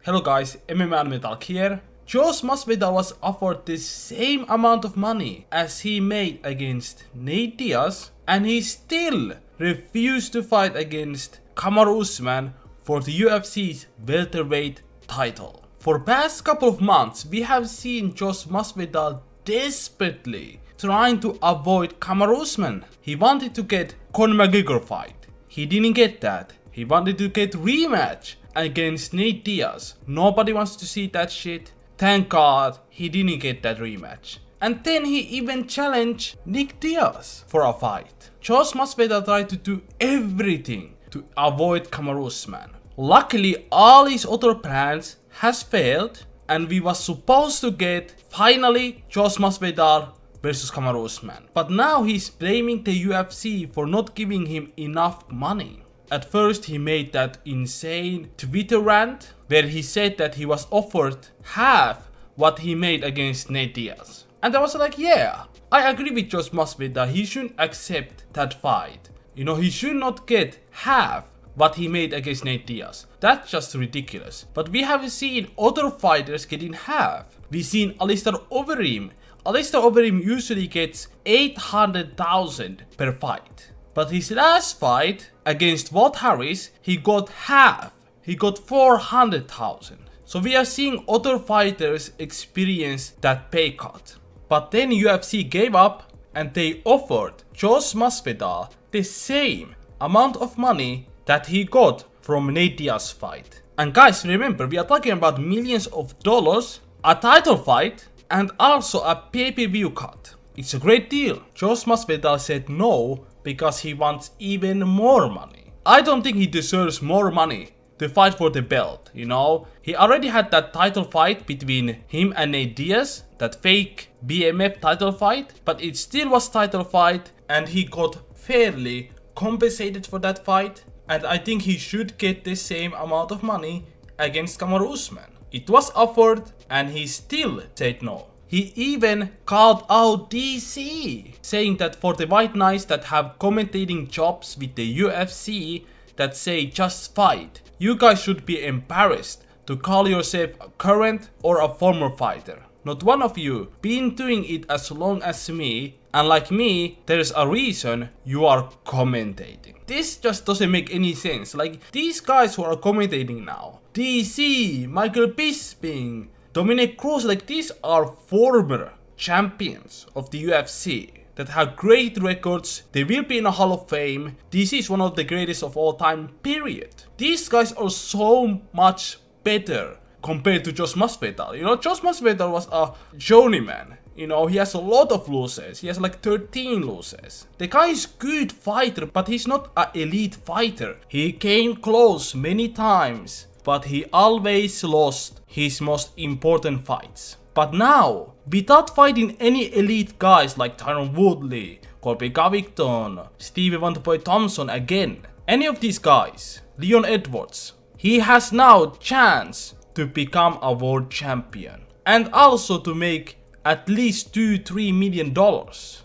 Hello guys, MMA Metal here. Jorge Masvidal was offered the same amount of money as he made against Nate Diaz, and he still refused to fight against Kamaru Usman for the UFC's welterweight title. For past couple of months, we have seen Jorge Masvidal desperately trying to avoid Kamaru Usman. He wanted to get Conor McGregor fight. He didn't get that. He wanted to get rematch against Nate Diaz. Nobody wants to see that shit. Thank God he didn't get that rematch. And then he even challenged Nick Diaz for a fight. Jorge Masvidal tried to do everything to avoid Kamaru Usman. Luckily, all his other plans has failed, and we was supposed to get finally Jorge Masvidal versus Kamaru Usman. But now he's blaming the UFC for not giving him enough money. At first he made that insane Twitter rant where he said that he was offered half what he made against Nate Diaz. And I was like, yeah, I agree with Jorge Masvidal, he shouldn't accept that fight. You know, he should not get half what he made against Nate Diaz. That's just ridiculous. But we have seen other fighters getting half. We've seen Alistair Overeem. Alistair Overeem usually gets 800,000 per fight. But his last fight against Walt Harris, he got half. He got 400,000. So we are seeing other fighters experience that pay cut. But then UFC gave up and they offered Jorge Masvidal the same amount of money that he got from Nate Diaz's fight. And guys, remember, we are talking about millions of dollars, a title fight, and also a pay-per-view cut. It's a great deal. Jorge Masvidal said no because he wants even more money. I don't think he deserves more money to fight for the belt, you know? He already had that title fight between him and Nate Diaz, that fake BMF title fight, but it still was title fight and he got fairly compensated for that fight, and I think he should get the same amount of money against Kamaru Usman. It was offered and he still said no. He even called out DC, saying that for the white knights that have commentating jobs with the UFC that say just fight, you guys should be embarrassed to call yourself a current or a former fighter. Not one of you been doing it as long as me, and like me, there's a reason you are commentating. This just doesn't make any sense. Like, these guys who are commentating now, DC, Michael Bisping, Dominic Cruz, like, these are former champions of the UFC that have great records. They will be in a Hall of Fame. DC is one of the greatest of all time, period. These guys are so much better compared to Jorge Masvidal. You know, Jorge Masvidal was a journeyman. You know, he has a lot of losses. He has like 13 losses. The guy is good fighter, but he's not an elite fighter. He came close many times, but he always lost his most important fights. But now, without fighting any elite guys like Tyron Woodley, Colby Covington, Stevie Wonderboy Thompson again, any of these guys, Leon Edwards, he has now chance to become a world champion and also to make at least $2-3 million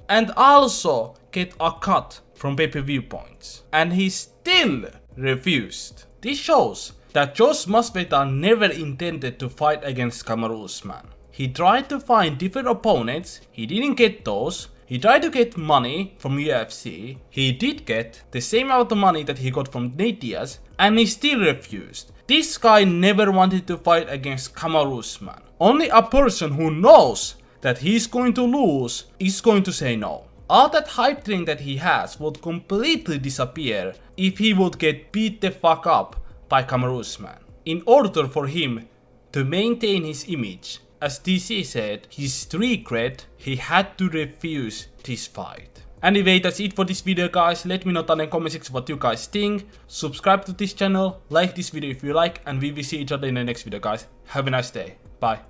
and also get a cut from pay-per-view points. And he still refused. This shows that Jorge Masvidal never intended to fight against Kamaru Usman. He tried to find different opponents, he didn't get those. He tried to get money from UFC, he did get the same amount of money that he got from Nate Diaz, and he still refused. This guy never wanted to fight against Kamaru Usman. Only a person who knows that he's going to lose is going to say no. All that hype train that he has would completely disappear if he would get beat the fuck up by Kamaru Usman. In order for him to maintain his image, as DC said, his street cred, he had to refuse this fight. Anyway, that's it for this video, guys. Let me know down in the comment section what you guys think. Subscribe to this channel, like this video if you like, and we will see each other in the next video, guys. Have a nice day. Bye.